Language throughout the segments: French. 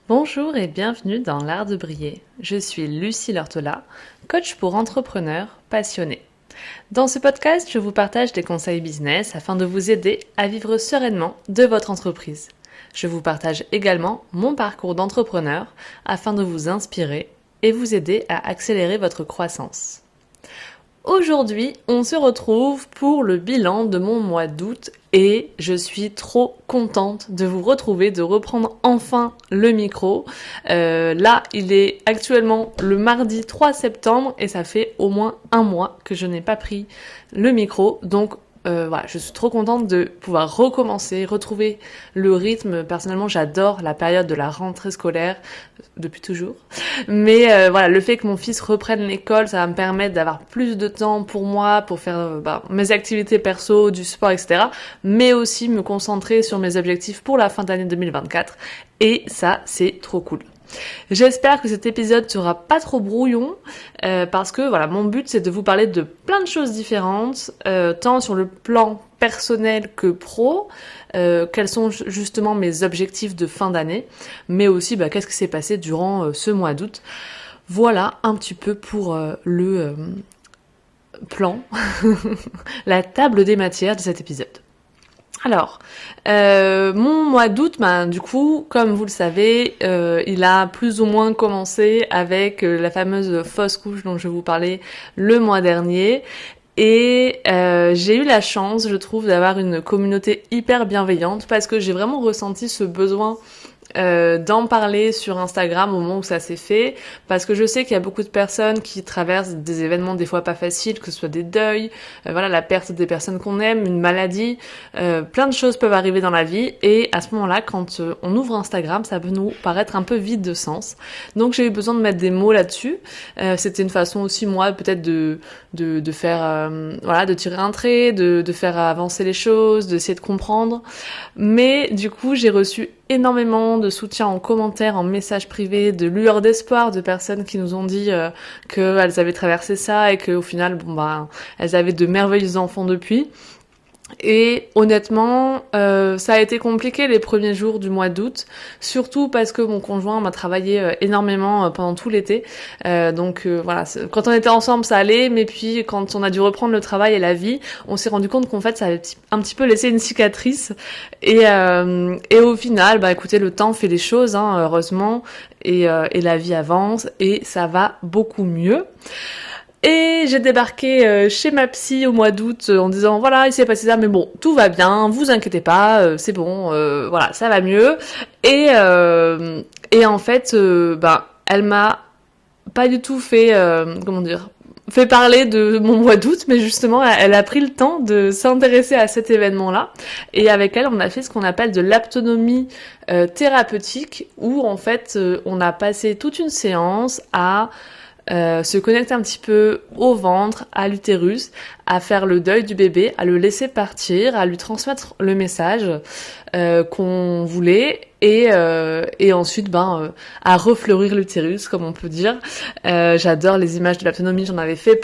Bonjour et bienvenue dans l'art de briller. Je suis Lucie Lortola, coach pour entrepreneurs passionnés. Dans ce podcast, je vous partage des conseils business afin de vous aider à vivre sereinement de votre entreprise. Je vous partage également mon parcours d'entrepreneur afin de vous inspirer et vous aider à accélérer votre croissance. Aujourd'hui, on se retrouve pour le bilan de mon mois d'août et je suis trop contente de vous retrouver, de reprendre enfin le micro. Là, il est actuellement le mardi 3 septembre et ça fait au moins un mois que je n'ai pas pris le micro. Donc voilà, je suis trop contente de pouvoir recommencer, retrouver le rythme. Personnellement, j'adore la période de la rentrée scolaire depuis toujours. Mais voilà, le fait que mon fils reprenne l'école, ça va me permettre d'avoir plus de temps pour moi, pour faire mes activités perso, du sport, etc. Mais aussi me concentrer sur mes objectifs pour la fin d'année 2024. Et ça, c'est trop cool. J'espère que cet épisode sera pas trop brouillon parce que voilà, mon but c'est de vous parler de plein de choses différentes, tant sur le plan personnel que pro, quels sont justement mes objectifs de fin d'année, mais aussi qu'est-ce qui s'est passé durant ce mois d'août. Voilà un petit peu pour le plan, la table des matières de cet épisode. Alors, mon mois d'août, du coup, comme vous le savez, il a plus ou moins commencé avec la fameuse fausse couche dont je vous parlais le mois dernier. Et j'ai eu la chance, je trouve, d'avoir une communauté hyper bienveillante parce que j'ai vraiment ressenti ce besoin d'en parler sur Instagram au moment où ça s'est fait, parce que je sais qu'il y a beaucoup de personnes qui traversent des événements des fois pas faciles, que ce soit des deuils, voilà, la perte des personnes qu'on aime, une maladie, plein de choses peuvent arriver dans la vie, et à ce moment-là, quand on ouvre Instagram, ça peut nous paraître un peu vide de sens. Donc j'ai eu besoin de mettre des mots là-dessus. C'était une façon aussi, moi, peut-être de faire, voilà, de tirer un trait, de faire avancer les choses, d'essayer de comprendre. Mais du coup, j'ai reçu énormément de soutien en commentaires, en messages privés, de lueurs d'espoir de personnes qui nous ont dit qu'elles avaient traversé ça et qu'au final, elles avaient de merveilleux enfants depuis. Et honnêtement, ça a été compliqué les premiers jours du mois d'août, surtout parce que mon conjoint m'a travaillé énormément pendant tout l'été. Donc voilà, quand on était ensemble, ça allait, mais puis quand on a dû reprendre le travail et la vie, on s'est rendu compte qu'en fait, ça avait un petit peu laissé une cicatrice. Et au final, écoutez, le temps fait les choses, hein, heureusement, et la vie avance et ça va beaucoup mieux. Et j'ai débarqué chez ma psy au mois d'août en disant voilà, il s'est passé ça, mais bon, tout va bien, vous inquiétez pas, c'est bon, voilà, ça va mieux. Et en fait, elle m'a pas du tout fait, fait parler de mon mois d'août, mais justement, elle a pris le temps de s'intéresser à cet événement-là. Et avec elle, on a fait ce qu'on appelle de l'autonomie thérapeutique, où en fait, on a passé toute une séance à se connecter un petit peu au ventre, à l'utérus, à faire le deuil du bébé, à le laisser partir, à lui transmettre le message qu'on voulait et ensuite à refleurir l'utérus, comme on peut dire. J'adore les images de l'autonomie, j'en avais fait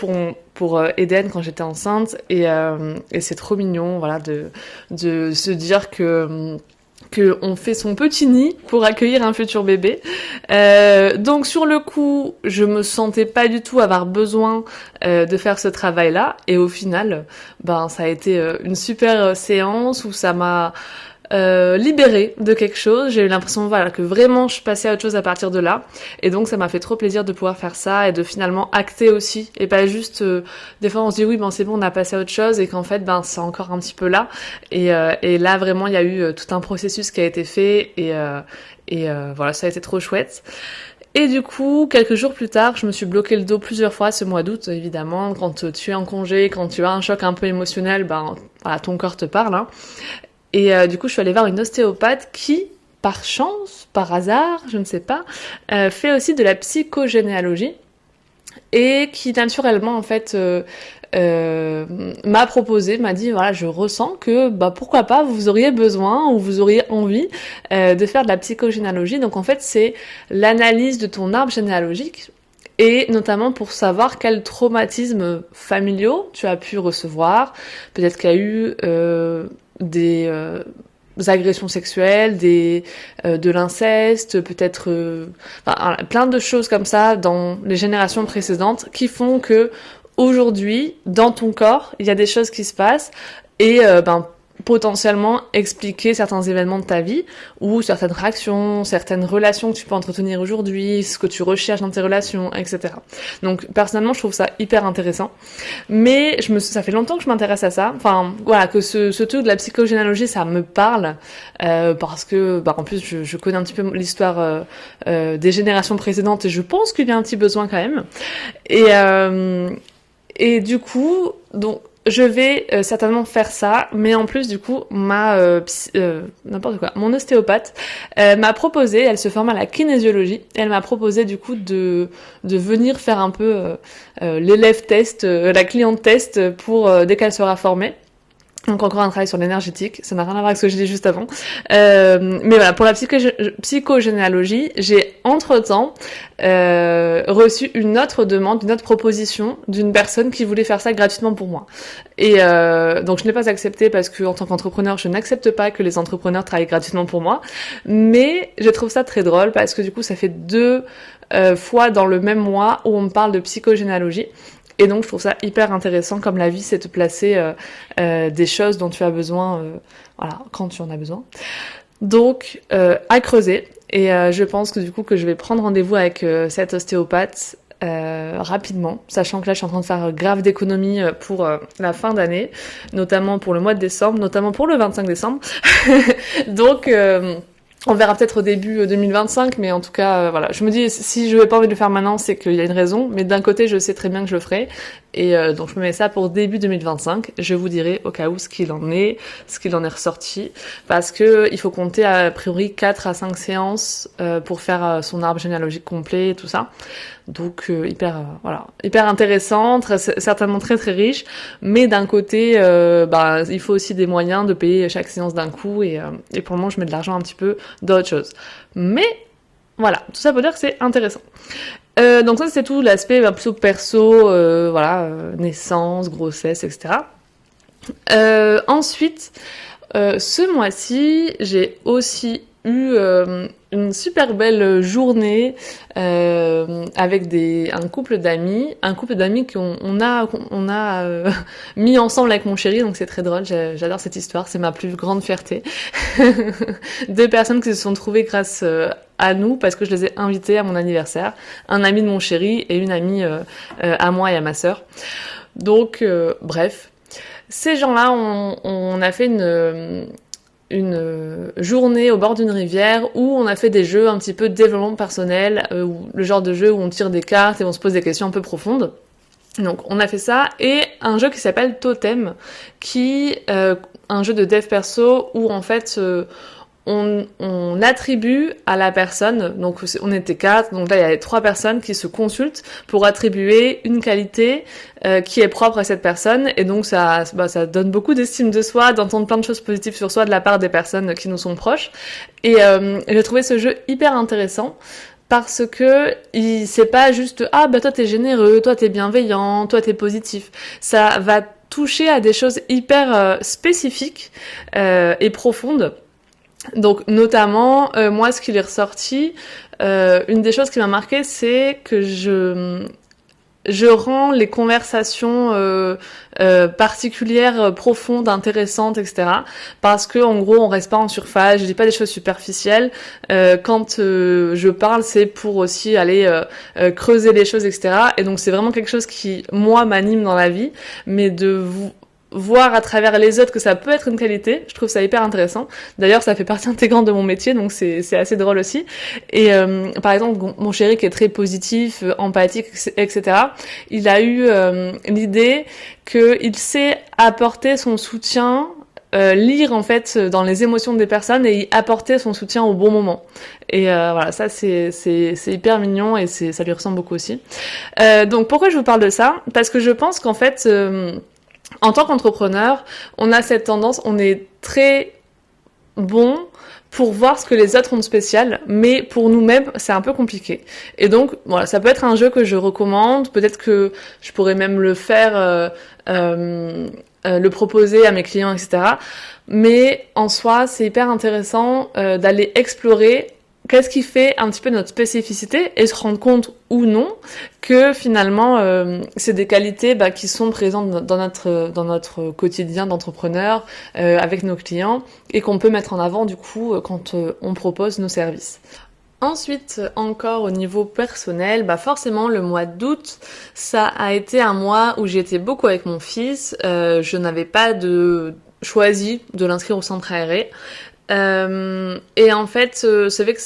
pour Eden quand j'étais enceinte et c'est trop mignon, voilà, de se dire que on fait son petit nid pour accueillir un futur bébé. Donc sur le coup, je me sentais pas du tout avoir besoin de faire ce travail-là. Et au final, ça a été une super séance où ça m'a libérée de quelque chose. J'ai eu l'impression que vraiment je passais à autre chose à partir de là. Et donc ça m'a fait trop plaisir de pouvoir faire ça et de finalement acter aussi. Et pas juste, des fois on se dit oui, c'est bon, on a passé à autre chose et qu'en fait, c'est encore un petit peu là. Et là vraiment, il y a eu tout un processus qui a été fait et voilà, ça a été trop chouette. Et du coup, quelques jours plus tard, je me suis bloqué le dos plusieurs fois ce mois d'août, évidemment. Quand tu es en congé, quand tu as un choc un peu émotionnel, voilà, ton corps te parle, hein. Et du coup, je suis allée voir une ostéopathe qui, par chance, par hasard, je ne sais pas, fait aussi de la psychogénéalogie et qui naturellement en fait m'a dit voilà, je ressens que pourquoi pas vous auriez besoin ou vous auriez envie de faire de la psychogénéalogie. Donc en fait, c'est l'analyse de ton arbre généalogique et notamment pour savoir quels traumatismes familiaux tu as pu recevoir. Peut-être qu'il y a eu des agressions sexuelles, de l'inceste, peut-être plein de choses comme ça dans les générations précédentes qui font que aujourd'hui, dans ton corps, il y a des choses qui se passent et potentiellement expliquer certains événements de ta vie ou certaines réactions, certaines relations que tu peux entretenir aujourd'hui, ce que tu recherches dans tes relations, etc. Donc personnellement, je trouve ça hyper intéressant. Mais ça fait longtemps que je m'intéresse à ça. Enfin, voilà, que ce truc de la psychogénéalogie, ça me parle parce que, en plus, je connais un petit peu l'histoire des générations précédentes et je pense qu'il y a un petit besoin quand même. Et du coup, donc je vais certainement faire ça, mais en plus du coup mon ostéopathe m'a proposé, elle se forme à la kinésiologie, elle m'a proposé du coup de venir faire un peu l'élève test, la cliente test pour dès qu'elle sera formée. Donc encore un travail sur l'énergétique, ça n'a rien à voir avec ce que j'ai dit juste avant. Mais voilà, pour la psychogénéalogie, j'ai entre-temps reçu une autre demande, une autre proposition d'une personne qui voulait faire ça gratuitement pour moi. Et donc je n'ai pas accepté parce que en tant qu'entrepreneur, je n'accepte pas que les entrepreneurs travaillent gratuitement pour moi. Mais je trouve ça très drôle parce que du coup, ça fait 2 fois dans le même mois où on me parle de psychogénéalogie. Et donc je trouve ça hyper intéressant comme la vie c'est te placer des choses dont tu as besoin quand tu en as besoin. Donc à creuser et je pense que du coup que je vais prendre rendez-vous avec cette ostéopathe rapidement, sachant que là je suis en train de faire grave d'économies pour la fin d'année, notamment pour le mois de décembre, notamment pour le 25 décembre. Donc on verra peut-être au début 2025, mais en tout cas, voilà. Je me dis, si je n'ai pas envie de le faire maintenant, c'est qu'il y a une raison. Mais d'un côté, je sais très bien que je le ferai. Et donc, je me mets ça pour début 2025. Je vous dirai au cas où ce qu'il en est ressorti. Parce que il faut compter a priori 4 à 5 séances pour faire son arbre généalogique complet et tout ça. Donc, hyper intéressant, certainement très très riche. Mais d'un côté, il faut aussi des moyens de payer chaque séance d'un coup. Et pour le moment, je mets de l'argent un petit peu d'autres choses. Mais voilà, tout ça pour dire que c'est intéressant. Donc ça c'est tout l'aspect plutôt perso, naissance, grossesse, etc. Ensuite, ce mois-ci, j'ai aussi eu une super belle journée avec un couple d'amis qu'on a mis ensemble avec mon chéri, donc c'est très drôle, j'adore cette histoire, c'est ma plus grande fierté. 2 personnes qui se sont trouvées grâce à nous parce que je les ai invités à mon anniversaire, un ami de mon chéri et une amie à moi et à ma sœur. Donc bref, ces gens-là on a fait une journée au bord d'une rivière où on a fait des jeux un petit peu de développement personnel, le genre de jeu où on tire des cartes et on se pose des questions un peu profondes. Donc on a fait ça, et un jeu qui s'appelle Totem, un jeu de dev perso où en fait on attribue à la personne, donc on était 4, donc là il y avait 3 personnes qui se consultent pour attribuer une qualité qui est propre à cette personne, et donc ça donne beaucoup d'estime de soi, d'entendre plein de choses positives sur soi de la part des personnes qui nous sont proches, et j'ai trouvé ce jeu hyper intéressant, parce que c'est pas juste toi t'es généreux, toi t'es bienveillant, toi t'es positif, ça va toucher à des choses hyper spécifiques et profondes. Donc notamment, moi ce qui est ressorti, une des choses qui m'a marqué, c'est que je rends les conversations particulières, profondes, intéressantes, etc. Parce que en gros on reste pas en surface, je dis pas des choses superficielles. Quand je parle, c'est pour aussi aller creuser les choses, etc. Et donc c'est vraiment quelque chose qui moi m'anime dans la vie, mais de voir à travers les autres que ça peut être une qualité, je trouve ça hyper intéressant. D'ailleurs, ça fait partie intégrante de mon métier, donc c'est assez drôle aussi. Et par exemple, mon chéri qui est très positif, empathique, etc., il a eu l'idée qu'il sait apporter son soutien, lire en fait dans les émotions des personnes et y apporter son soutien au bon moment. Et voilà, ça c'est hyper mignon et ça lui ressemble beaucoup aussi. Donc pourquoi je vous parle de ça ? Parce que je pense qu'en fait en tant qu'entrepreneur, on a cette tendance, on est très bon pour voir ce que les autres ont de spécial, mais pour nous-mêmes, c'est un peu compliqué. Et donc, voilà, ça peut être un jeu que je recommande, peut-être que je pourrais même le faire, le proposer à mes clients, etc. Mais en soi, c'est hyper intéressant d'aller explorer qu'est-ce qui fait un petit peu notre spécificité et se rendre compte ou non que finalement c'est des qualités qui sont présentes dans notre quotidien d'entrepreneur avec nos clients et qu'on peut mettre en avant du coup quand on propose nos services. Ensuite, encore au niveau personnel, forcément le mois d'août, ça a été un mois où j'étais beaucoup avec mon fils. Je n'avais pas choisi de l'inscrire au centre aéré. Et en fait, c'est vrai que,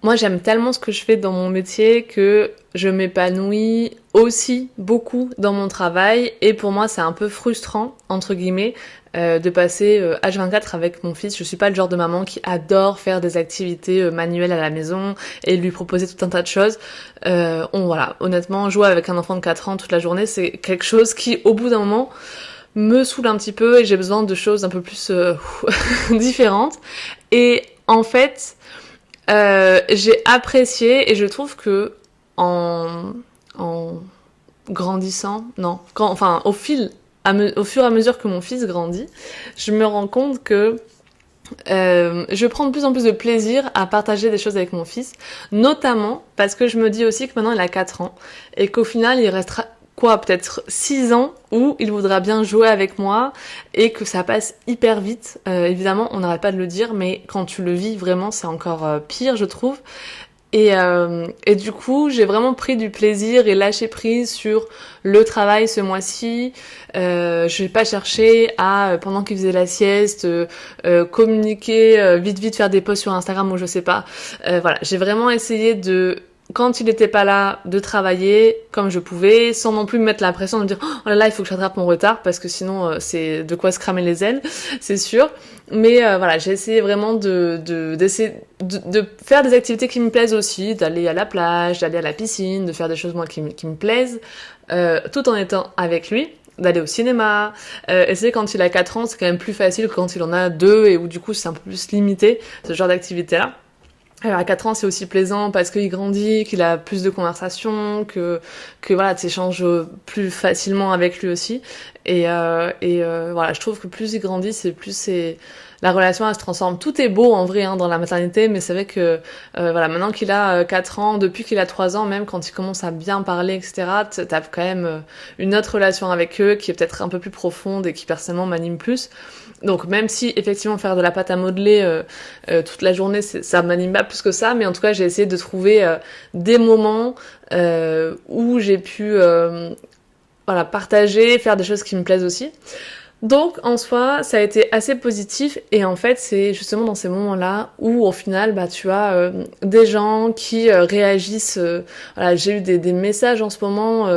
moi j'aime tellement ce que je fais dans mon métier que je m'épanouis aussi beaucoup dans mon travail. Et pour moi, c'est un peu frustrant, entre guillemets, de passer H24 avec mon fils. Je suis pas le genre de maman qui adore faire des activités manuelles à la maison et lui proposer tout un tas de choses. Voilà, honnêtement, jouer avec un enfant de 4 ans toute la journée, c'est quelque chose qui, au bout d'un moment, me saoule un petit peu et j'ai besoin de choses un peu plus différentes. Et en fait, j'ai apprécié et je trouve que en grandissant, au fur et à mesure que mon fils grandit, je me rends compte que je prends de plus en plus de plaisir à partager des choses avec mon fils, notamment parce que je me dis aussi que maintenant il a 4 ans et qu'au final il restera peut-être 6 ans où il voudra bien jouer avec moi et que ça passe hyper vite. Évidemment, on n'arrête pas de le dire, mais quand tu le vis vraiment, c'est encore pire, je trouve. Et du coup, j'ai vraiment pris du plaisir et lâché prise sur le travail ce mois-ci. Je vais pas chercher à, pendant qu'il faisait la sieste, communiquer, vite faire des posts sur Instagram ou je sais pas. Voilà, j'ai vraiment essayé quand il était pas là, de travailler comme je pouvais, sans non plus me mettre la pression de me dire oh là là, il faut que je rattrape mon retard parce que sinon c'est de quoi se cramer les ailes, c'est sûr. Mais voilà, j'ai essayé vraiment d'essayer de faire des activités qui me plaisent aussi, d'aller à la plage, d'aller à la piscine, de faire des choses moi qui me plaisent, tout en étant avec lui, d'aller au cinéma. Et c'est quand il a 4 ans, c'est quand même plus facile que quand il en a 2 et où du coup c'est un peu plus limité ce genre d'activité-là. Alors à 4 ans, c'est aussi plaisant parce qu'il grandit, qu'il a plus de conversations, que voilà, tu échanges plus facilement avec lui aussi. Et voilà, je trouve que plus il grandit, la relation elle se transforme. Tout est beau en vrai dans la maternité, mais c'est vrai que voilà, maintenant qu'il a 4 ans, depuis qu'il a 3 ans, même quand il commence à bien parler, etc., t'as quand même une autre relation avec eux qui est peut-être un peu plus profonde et qui personnellement m'anime plus. Donc même si effectivement faire de la pâte à modeler toute la journée, ça m'anime pas plus que ça, mais en tout cas j'ai essayé de trouver des moments où j'ai pu partager, faire des choses qui me plaisent aussi. Donc en soi, ça a été assez positif et en fait, c'est justement dans ces moments-là où au final, tu as des gens qui réagissent. Voilà, j'ai eu des messages en ce moment,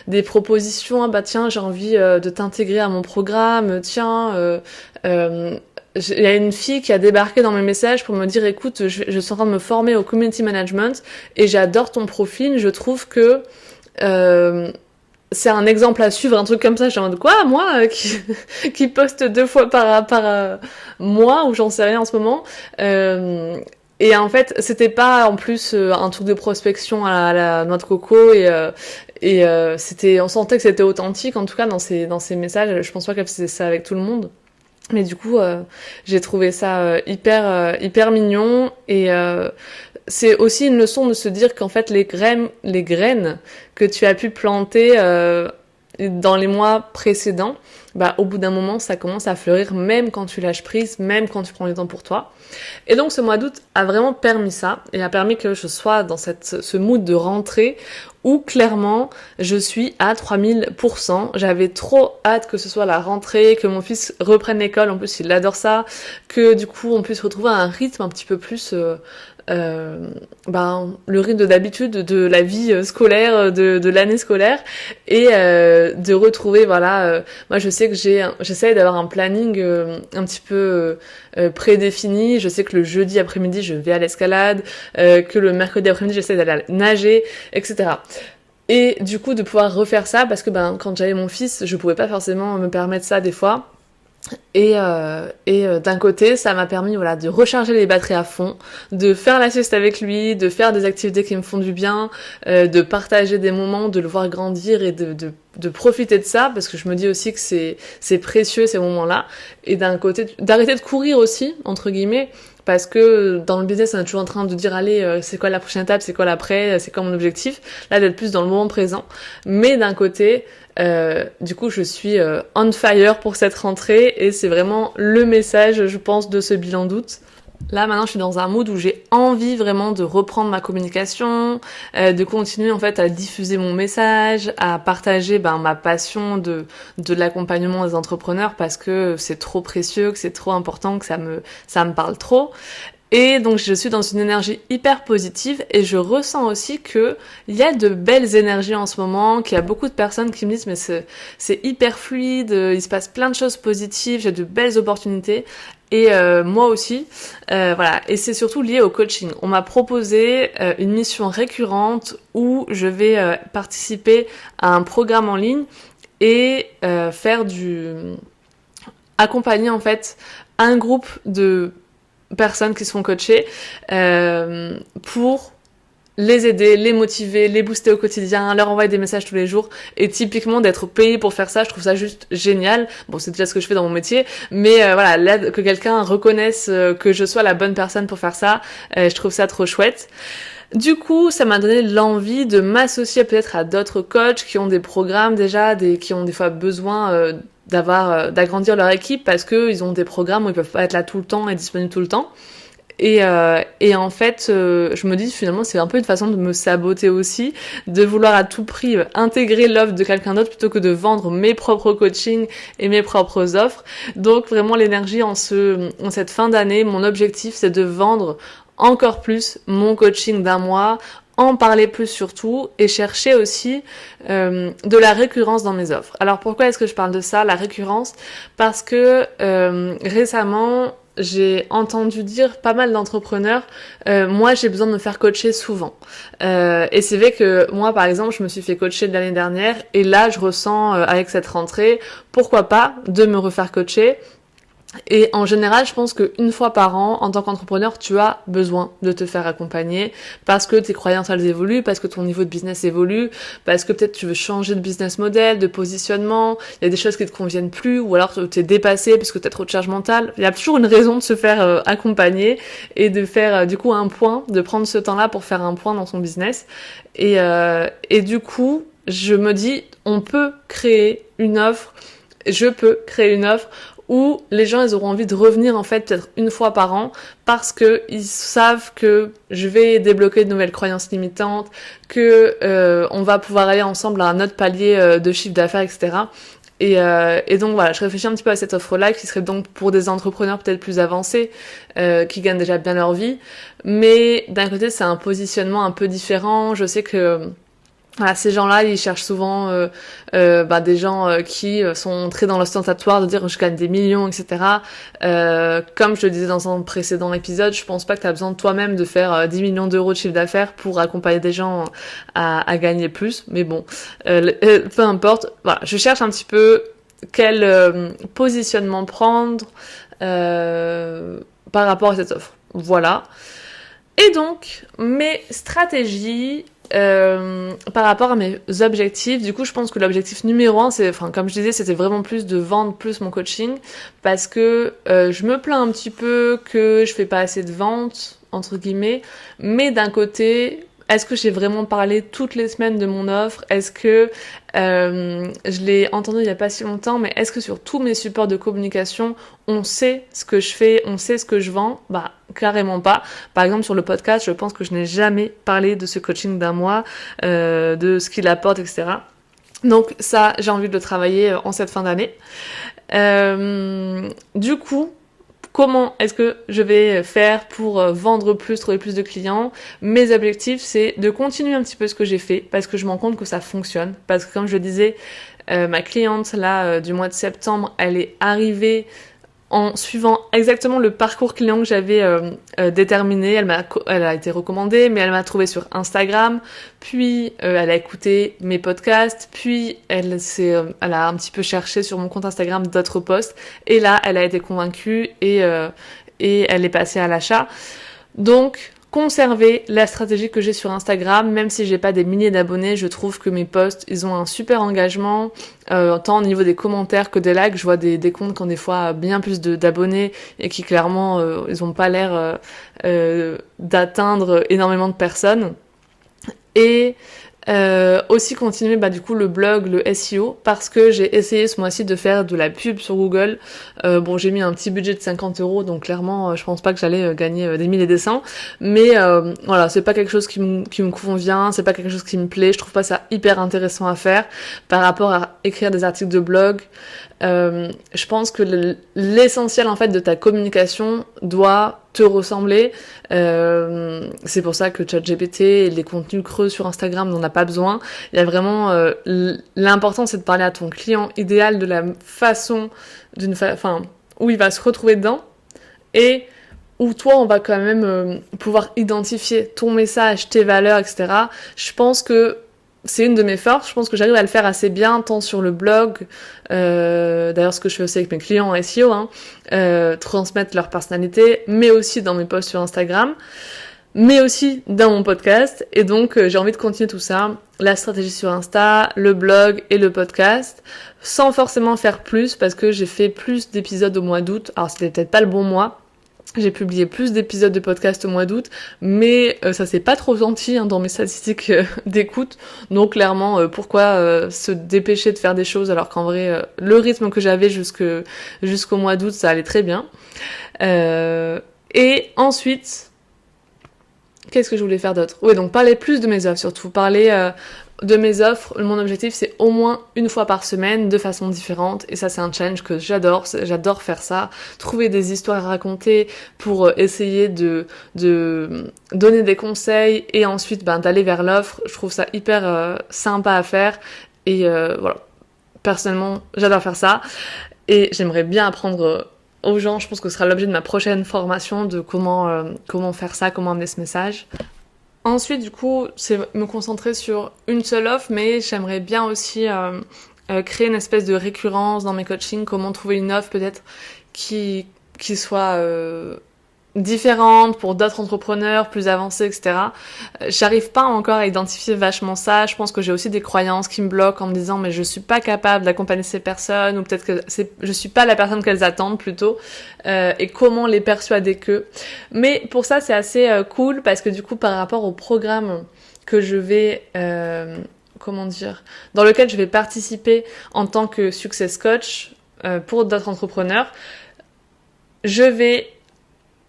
des propositions. Tiens, j'ai envie de t'intégrer à mon programme. Tiens, il y a une fille qui a débarqué dans mes messages pour me dire écoute, je suis en train de me former au community management et j'adore ton profil. Je trouve que c'est un exemple à suivre, un truc comme ça. Je me dis quoi, moi qui poste 2 fois par mois ou j'en sais rien en ce moment. Et en fait, c'était pas en plus un truc de prospection à la noix de coco et on sentait que c'était authentique en tout cas dans ces messages. Je pense pas qu'elle faisait ça avec tout le monde. Mais du coup, j'ai trouvé ça hyper mignon et c'est aussi une leçon de se dire qu'en fait les graines que tu as pu planter dans les mois précédents, au bout d'un moment ça commence à fleurir même quand tu lâches prise, même quand tu prends du temps pour toi. Et donc ce mois d'août a vraiment permis ça et a permis que je sois dans ce mood de rentrée où clairement je suis à 3000%. J'avais trop hâte que ce soit la rentrée, que mon fils reprenne l'école, en plus il adore ça, que du coup on puisse retrouver un rythme un petit peu plus le rythme d'habitude de la vie scolaire, de l'année scolaire et de retrouver moi je sais que j'essaye d'avoir un planning un petit peu prédéfini. Je sais que le jeudi après-midi je vais à l'escalade, que le mercredi après-midi j'essaie d'aller nager, etc. Et du coup de pouvoir refaire ça parce que quand j'avais mon fils je pouvais pas forcément me permettre ça des fois. D'un côté, ça m'a permis voilà de recharger les batteries à fond, de faire la sieste avec lui, de faire des activités qui me font du bien, de partager des moments, de le voir grandir et de profiter de ça parce que je me dis aussi que c'est précieux ces moments-là. Et d'un côté, d'arrêter de courir aussi entre guillemets. Parce que dans le business, on est toujours en train de dire allez, c'est quoi la prochaine étape, c'est quoi l'après, c'est quoi mon objectif. Là, d'être plus dans le moment présent. Mais d'un côté, du coup, je suis on fire pour cette rentrée et c'est vraiment le message, je pense, de ce bilan d'août. Là, maintenant, je suis dans un mood où j'ai envie vraiment de reprendre ma communication, de continuer en fait à diffuser mon message, à partager ma passion de l'accompagnement des entrepreneurs parce que c'est trop précieux, que c'est trop important, que ça me parle trop. Et donc je suis dans une énergie hyper positive et je ressens aussi que il y a de belles énergies en ce moment, qu'il y a beaucoup de personnes qui me disent mais c'est hyper fluide, il se passe plein de choses positives, j'ai de belles opportunités et moi aussi, voilà. Et c'est surtout lié au coaching. On m'a proposé une mission récurrente où je vais participer à un programme en ligne et accompagner en fait un groupe de personnes qui se font coacher pour les aider, les motiver, les booster au quotidien, leur envoyer des messages tous les jours et typiquement d'être payé pour faire ça, je trouve ça juste génial. Bon, c'est déjà ce que je fais dans mon métier, mais voilà, là, que quelqu'un reconnaisse que je sois la bonne personne pour faire ça, je trouve ça trop chouette. Du coup, ça m'a donné l'envie de m'associer peut-être à d'autres coachs qui ont des programmes déjà, qui ont des fois besoin d'agrandir leur équipe parce que ils ont des programmes où ils peuvent pas être là tout le temps et disponibles tout le temps. Et en fait, je me dis finalement c'est un peu une façon de me saboter aussi, de vouloir à tout prix intégrer l'offre de quelqu'un d'autre plutôt que de vendre mes propres coachings et mes propres offres. Donc vraiment l'énergie en cette fin d'année, mon objectif c'est de vendre encore plus mon coaching d'un mois, en parler plus surtout et chercher aussi de la récurrence dans mes offres. Alors pourquoi est-ce que je parle de ça, la récurrence? Parce que récemment, j'ai entendu dire pas mal d'entrepreneurs, moi j'ai besoin de me faire coacher souvent. Et c'est vrai que moi par exemple je me suis fait coacher de l'année dernière et là je ressens avec cette rentrée, pourquoi pas de me refaire coacher. Et en général, je pense qu'une fois par an, en tant qu'entrepreneur, tu as besoin de te faire accompagner parce que tes croyances, elles évoluent, parce que ton niveau de business évolue, parce que peut-être tu veux changer de business model, de positionnement, il y a des choses qui te conviennent plus, ou alors t'es dépassé parce que t'as trop de charge mentale. Il y a toujours une raison de se faire accompagner et de faire du coup un point, de prendre ce temps-là pour faire un point dans son business. Et du coup, je me dis, je peux créer une offre où les gens ils auront envie de revenir en fait peut-être une fois par an parce que ils savent que je vais débloquer de nouvelles croyances limitantes, que on va pouvoir aller ensemble à un autre palier de chiffre d'affaires, etc. Et donc voilà, je réfléchis un petit peu à cette offre-là qui serait donc pour des entrepreneurs peut-être plus avancés, qui gagnent déjà bien leur vie, mais d'un côté c'est un positionnement un peu différent. Je sais que voilà, ces gens-là, ils cherchent souvent des gens qui sont très dans l'ostentatoire, de dire je gagne des millions, etc. Comme je le disais dans un précédent épisode, je pense pas que tu as besoin de toi-même de faire 10 millions d'euros de chiffre d'affaires pour accompagner des gens à gagner plus. Mais bon, peu importe. Voilà, je cherche un petit peu quel positionnement prendre par rapport à cette offre. Voilà. Et donc, mes stratégies par rapport à mes objectifs, du coup je pense que l'objectif numéro 1 comme je disais, c'était vraiment plus de vendre plus mon coaching parce que je me plains un petit peu que je fais pas assez de ventes entre guillemets, mais d'un côté est-ce que j'ai vraiment parlé toutes les semaines de mon offre? Est-ce que je l'ai entendu il y a pas si longtemps, mais est-ce que sur tous mes supports de communication, on sait ce que je fais, on sait ce que je vends? Bah, carrément pas. Par exemple, sur le podcast, je pense que je n'ai jamais parlé de ce coaching d'un mois, de ce qu'il apporte, etc. Donc ça, j'ai envie de le travailler en cette fin d'année. Du coup, comment est-ce que je vais faire pour vendre plus, trouver plus de clients? Mes objectifs, c'est de continuer un petit peu ce que j'ai fait parce que je me rends compte que ça fonctionne. Parce que comme je le disais, ma cliente là du mois de septembre, elle est arrivée en suivant exactement le parcours client que j'avais déterminé. Elle a été recommandée, mais elle m'a trouvée sur Instagram, puis elle a écouté mes podcasts, puis elle a un petit peu cherché sur mon compte Instagram d'autres posts, et là elle a été convaincue et elle est passée à l'achat. Donc conserver la stratégie que j'ai sur Instagram, même si j'ai pas des milliers d'abonnés, je trouve que mes posts, ils ont un super engagement, tant au niveau des commentaires que des likes. Je vois des comptes qui ont des fois bien plus d'abonnés et qui clairement, ils ont pas l'air d'atteindre énormément de personnes. Et aussi continuer du coup le blog, le SEO, parce que j'ai essayé ce mois-ci de faire de la pub sur Google. Bon, j'ai mis un petit budget de 50 €, donc clairement je pense pas que j'allais gagner des milliers des cents, mais voilà, c'est pas quelque chose qui me convient, c'est pas quelque chose qui me plaît, je trouve pas ça hyper intéressant à faire par rapport à écrire des articles de blog. Je pense que l'essentiel en fait de ta communication doit te ressembler. C'est pour ça que ChatGPT et les contenus creux sur Instagram n'en a pas besoin. Il y a vraiment l'important, c'est de parler à ton client idéal de la façon où il va se retrouver dedans, et où toi on va quand même pouvoir identifier ton message, tes valeurs, etc. Je pense que c'est une de mes forces, je pense que j'arrive à le faire assez bien, tant sur le blog, d'ailleurs ce que je fais aussi avec mes clients en SEO, transmettre leur personnalité, mais aussi dans mes posts sur Instagram, mais aussi dans mon podcast, et donc j'ai envie de continuer tout ça, la stratégie sur Insta, le blog et le podcast, sans forcément faire plus, parce que j'ai fait plus d'épisodes au mois d'août, alors c'était peut-être pas le bon mois, j'ai publié plus d'épisodes de podcast au mois d'août, mais ça s'est pas trop senti dans mes statistiques d'écoute. Donc clairement, pourquoi se dépêcher de faire des choses alors qu'en vrai, le rythme que j'avais jusqu'au mois d'août, ça allait très bien. Et ensuite, qu'est-ce que je voulais faire d'autre ? Oui, donc parler plus de mes offres, surtout parler de mes offres. Mon objectif, c'est au moins une fois par semaine, de façon différente. Et ça, c'est un challenge que j'adore. J'adore faire ça. Trouver des histoires à raconter pour essayer de donner des conseils et ensuite d'aller vers l'offre. Je trouve ça hyper sympa à faire. Et voilà. Personnellement, j'adore faire ça. Et j'aimerais bien apprendre aux gens. Je pense que ce sera l'objet de ma prochaine formation, de comment faire ça, comment amener ce message. Ensuite, du coup, c'est me concentrer sur une seule offre, mais j'aimerais bien aussi créer une espèce de récurrence dans mes coachings, comment trouver une offre peut-être qui soit différente pour d'autres entrepreneurs plus avancés, etc. J'arrive pas encore à identifier vachement ça. Je pense que j'ai aussi des croyances qui me bloquent en me disant mais je suis pas capable d'accompagner ces personnes, ou peut-être que je suis pas la personne qu'elles attendent plutôt, et comment les persuader qu'eux. Mais pour ça c'est assez cool, parce que du coup par rapport au programme que je vais dans lequel je vais participer en tant que success coach pour d'autres entrepreneurs, je vais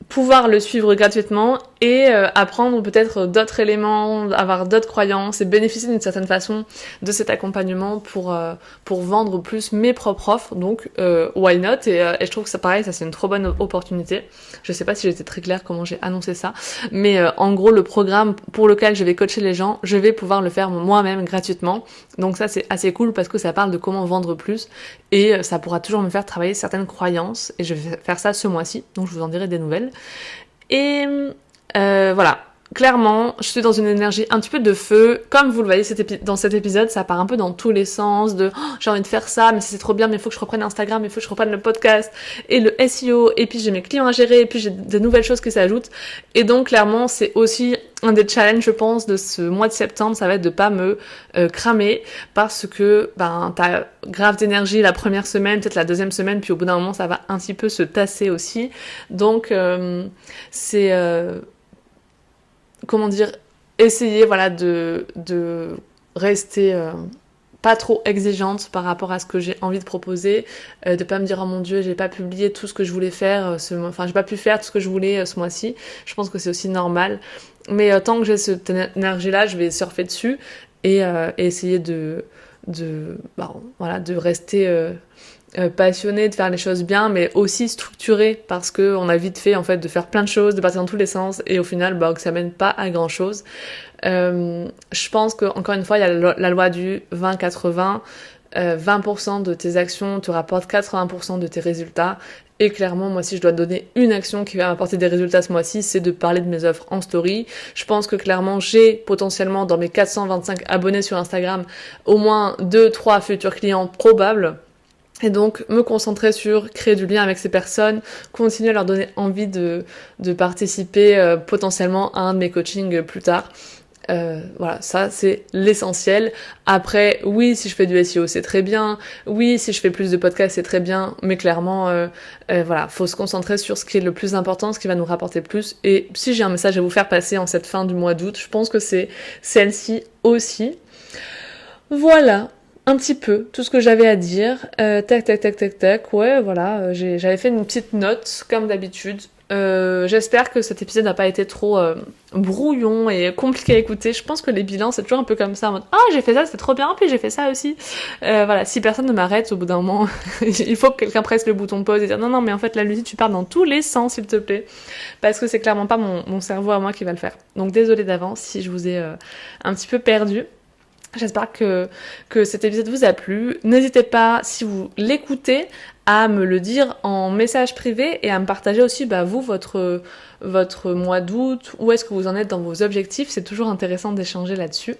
pouvoir le suivre gratuitement et apprendre peut-être d'autres éléments, avoir d'autres croyances et bénéficier d'une certaine façon de cet accompagnement pour vendre plus mes propres offres. Donc why not, et je trouve que ça pareil, ça c'est une trop bonne opportunité. Je sais pas si j'étais très claire comment j'ai annoncé ça, mais en gros le programme pour lequel je vais coacher les gens, je vais pouvoir le faire moi-même gratuitement. Donc ça c'est assez cool parce que ça parle de comment vendre plus, et ça pourra toujours me faire travailler certaines croyances, et je vais faire ça ce mois-ci, donc je vous en dirai des nouvelles. Et voilà, clairement, je suis dans une énergie un petit peu de feu. Comme vous le voyez dans cet épisode, ça part un peu dans tous les sens de j'ai envie de faire ça, mais c'est trop bien, mais il faut que je reprenne Instagram, il faut que je reprenne le podcast et le SEO, et puis j'ai mes clients à gérer, et puis j'ai des nouvelles choses qui s'ajoutent. Et donc clairement, c'est aussi un des challenges, je pense, de ce mois de septembre, ça va être de pas me cramer, parce que t'as grave d'énergie la première semaine, peut-être la deuxième semaine, puis au bout d'un moment, ça va un petit peu se tasser aussi. Donc c'est essayer de rester pas trop exigeante par rapport à ce que j'ai envie de proposer, de pas me dire oh mon dieu j'ai pas publié tout ce que je voulais faire j'ai pas pu faire tout ce que je voulais ce mois-ci. Je pense que c'est aussi normal, mais tant que j'ai cette énergie là, je vais surfer dessus et essayer de rester passionné, de faire les choses bien, mais aussi structuré, parce que on a vite fait en fait de faire plein de choses, de partir dans tous les sens, et au final que ça mène pas à grand chose. Je pense que encore une fois il y a la loi du 20-80. 20% de tes actions te rapportent 80% de tes résultats, Et clairement, moi, si je dois donner une action qui va m'apporter des résultats ce mois-ci, c'est de parler de mes offres en story. Je pense que clairement, j'ai potentiellement dans mes 425 abonnés sur Instagram au moins 2-3 futurs clients probables. Et donc, me concentrer sur créer du lien avec ces personnes, continuer à leur donner envie de participer potentiellement à un de mes coachings plus tard. Voilà, ça c'est l'essentiel. Après, oui, si je fais du SEO, c'est très bien. Oui, si je fais plus de podcasts, c'est très bien. Mais clairement, voilà, faut se concentrer sur ce qui est le plus important, ce qui va nous rapporter le plus. Et si j'ai un message à vous faire passer en cette fin du mois d'août, je pense que c'est celle-ci aussi. Voilà, un petit peu tout ce que j'avais à dire. Tac. Ouais, voilà, j'avais fait une petite note, comme d'habitude. J'espère que cet épisode n'a pas été trop brouillon et compliqué à écouter. Je pense que les bilans c'est toujours un peu comme ça en mode ah j'ai fait ça c'est trop bien puis j'ai fait ça aussi. Voilà, si personne ne m'arrête au bout d'un moment il faut que quelqu'un presse le bouton pause et dire non mais en fait là Lucie tu pars dans tous les sens s'il te plaît parce que c'est clairement pas mon cerveau à moi qui va le faire. Donc désolée d'avance si je vous ai un petit peu perdu. J'espère que cet épisode vous a plu. N'hésitez pas, si vous l'écoutez, à me le dire en message privé et à me partager aussi vous, votre mois d'août, où est-ce que vous en êtes dans vos objectifs. C'est toujours intéressant d'échanger là-dessus.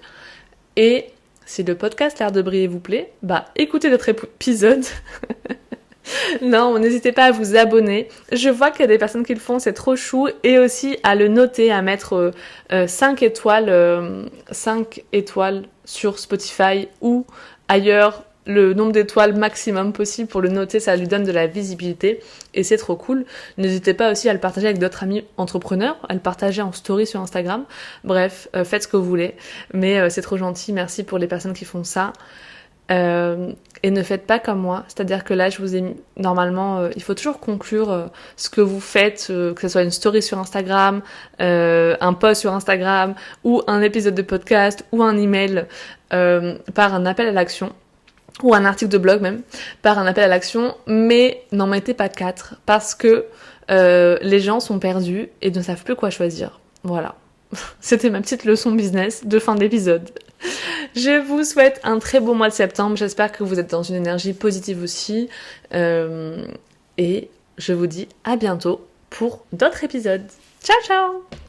Et si le podcast L'Art de Briller vous plaît, écoutez notre épisode. Non, n'hésitez pas à vous abonner. Je vois qu'il y a des personnes qui le font, c'est trop chou. Et aussi à le noter, à mettre 5 étoiles sur Spotify ou ailleurs, le nombre d'étoiles maximum possible pour le noter, ça lui donne de la visibilité et c'est trop cool. N'hésitez pas aussi à le partager avec d'autres amis entrepreneurs, à le partager en story sur Instagram. Bref, faites ce que vous voulez, mais c'est trop gentil, merci pour les personnes qui font ça. Et ne faites pas comme moi, c'est-à-dire que là je vous ai mis, normalement il faut toujours conclure ce que vous faites, que ce soit une story sur Instagram, un post sur Instagram ou un épisode de podcast ou un email par un appel à l'action ou un article de blog même, par un appel à l'action, mais n'en mettez pas 4 parce que les gens sont perdus et ne savent plus quoi choisir. Voilà. C'était ma petite leçon business de fin d'épisode. Je vous souhaite un très beau mois de septembre. J'espère que vous êtes dans une énergie positive aussi. Et je vous dis à bientôt pour d'autres épisodes. Ciao, ciao!